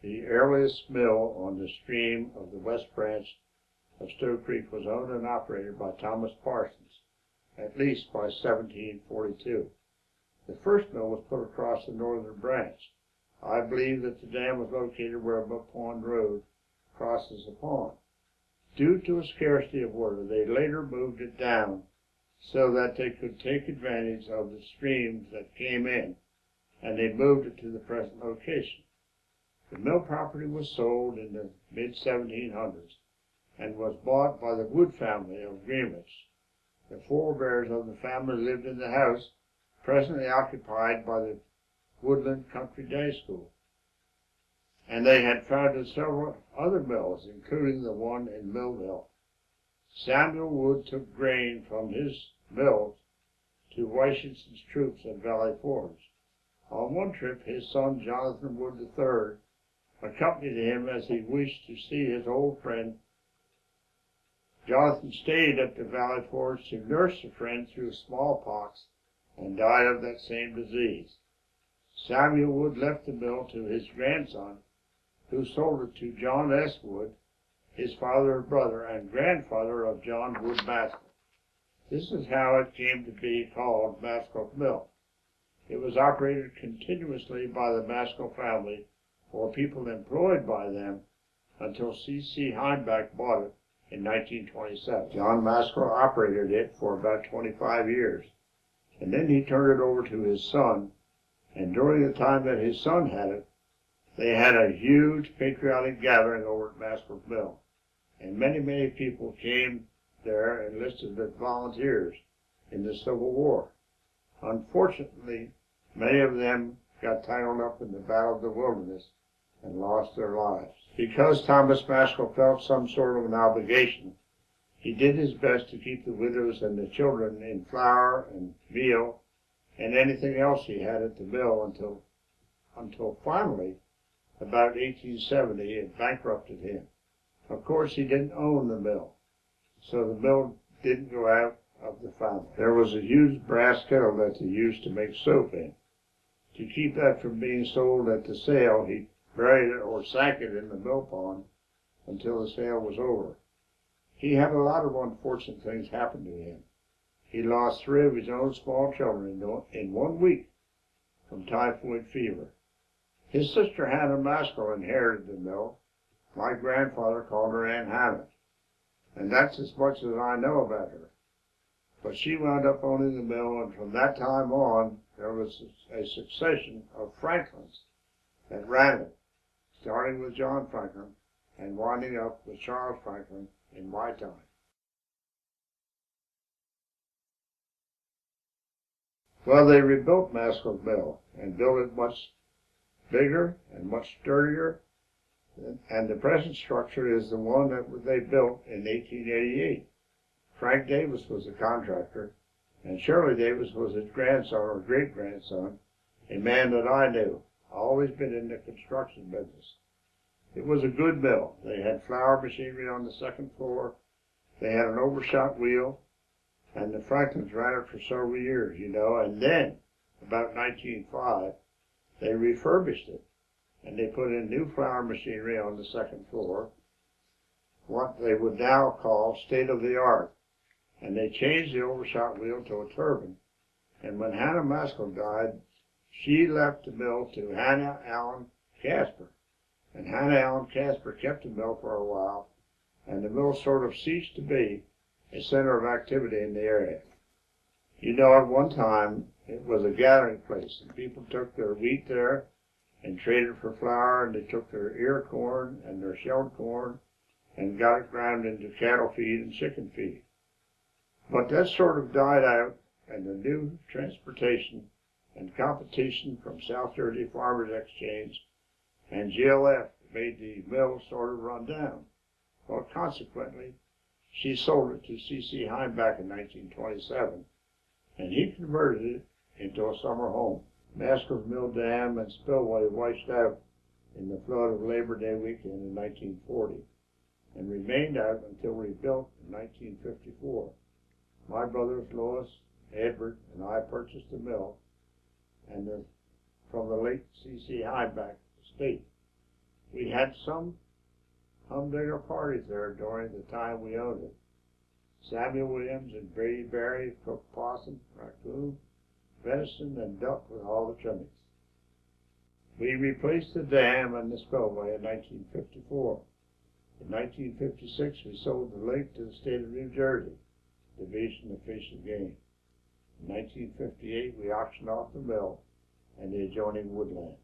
The earliest mill on the stream of the West Branch of Stow Creek was owned and operated by Thomas Parsons, at least by 1742. The first mill was put across the northern branch. I believe that the dam was located where Mill Pond Road crosses the pond. Due to a scarcity of water, they later moved it down so that they could take advantage of the streams that came in, and they moved it to the present location. The mill property was sold in the mid-1700s and was bought by the Wood family of Greenwich. The forebears of the family lived in the house presently occupied by the Woodland Country Day School, and they had founded several other mills, including the one in Millville. Samuel Wood took grain from his mills to Washington's troops at Valley Forge. On one trip, his son Jonathan Wood III accompanied him as he wished to see his old friend. Jonathan stayed at the Valley Forge to nurse a friend through smallpox and died of that same disease. Samuel Wood left the mill to his grandson, who sold it to John S. Wood, his father and brother, and grandfather of John Wood Maskell. This is how it came to be called Maskell Mill. It was operated continuously by the Maskell family or people employed by them until C.C. Heimbach bought it in 1927. John Maskell operated it for about 25 years, and then he turned it over to his son, and during the time that his son had it, they had a huge patriotic gathering over at Maskell Mill, and many people came there enlisted as volunteers in the Civil War. Unfortunately, many of them got tangled up in the Battle of the Wilderness and lost their lives. Because Thomas Maskell felt some sort of an obligation, he did his best to keep the widows and the children in flour and meal and anything else he had at the mill until finally, about 1870, it bankrupted him. Of course, he didn't own the mill, so the mill didn't go out of the family. There was a huge brass kettle that they used to make soap in. To keep that from being sold at the sale, he buried it or sank it in the mill pond until the sale was over. He had a lot of unfortunate things happen to him. He lost 3 of his own small children in 1 week from typhoid fever. His sister Hannah Maskell inherited the mill. My grandfather called her Aunt Hannah, and that's as much as I know about her. But she wound up owning the mill, and from that time on, there was a succession of Franklins that ran it, starting with John Franklin and winding up with Charles Franklin in my time. Well, they rebuilt Maskell Mill and built it much bigger and much sturdier, and the present structure is the one that they built in 1888. Frank Davis was the contractor, and Shirley Davis was his grandson or great-grandson, a man that I knew. Always been in the construction business. It was a good mill. They had flour machinery on the second floor. They had an overshot wheel, and the Franklins ran it for several years, and then, about 1905, they refurbished it, and they put in new flour machinery on the second floor, what they would now call state-of-the-art, and they changed the overshot wheel to a turbine, and when Hannah Maskell died, she left the mill to Hannah Allen Casper, and Hannah Allen Casper kept the mill for a while, and the mill sort of ceased to be a center of activity in the area. At one time, it was a gathering place, and people took their wheat there and traded for flour, and they took their ear corn and their shelled corn and got it ground into cattle feed and chicken feed. But that sort of died out, and the new transportation and competition from South Jersey Farmers Exchange and GLF made the mill sort of run down. Well, consequently, she sold it to C.C. Heimbach in 1927, and he converted it into a summer home. Maskell's Mill Dam and spillway washed out in the flood of Labor Day weekend in 1940 and remained out until rebuilt in 1954. My brothers Louis, Edward, and I purchased the mill from the late C.C. Heimbach estate. We had some humdinger parties there during the time we owned it. Samuel Williams and Brady Berry cooked possum, raccoon, venison, and duck with all the trimmings. We replaced the dam and the spillway in 1954. In 1956, we sold the lake to the state of New Jersey, Division of Fish and Game. In 1958, we auctioned off the mill and the adjoining woodland.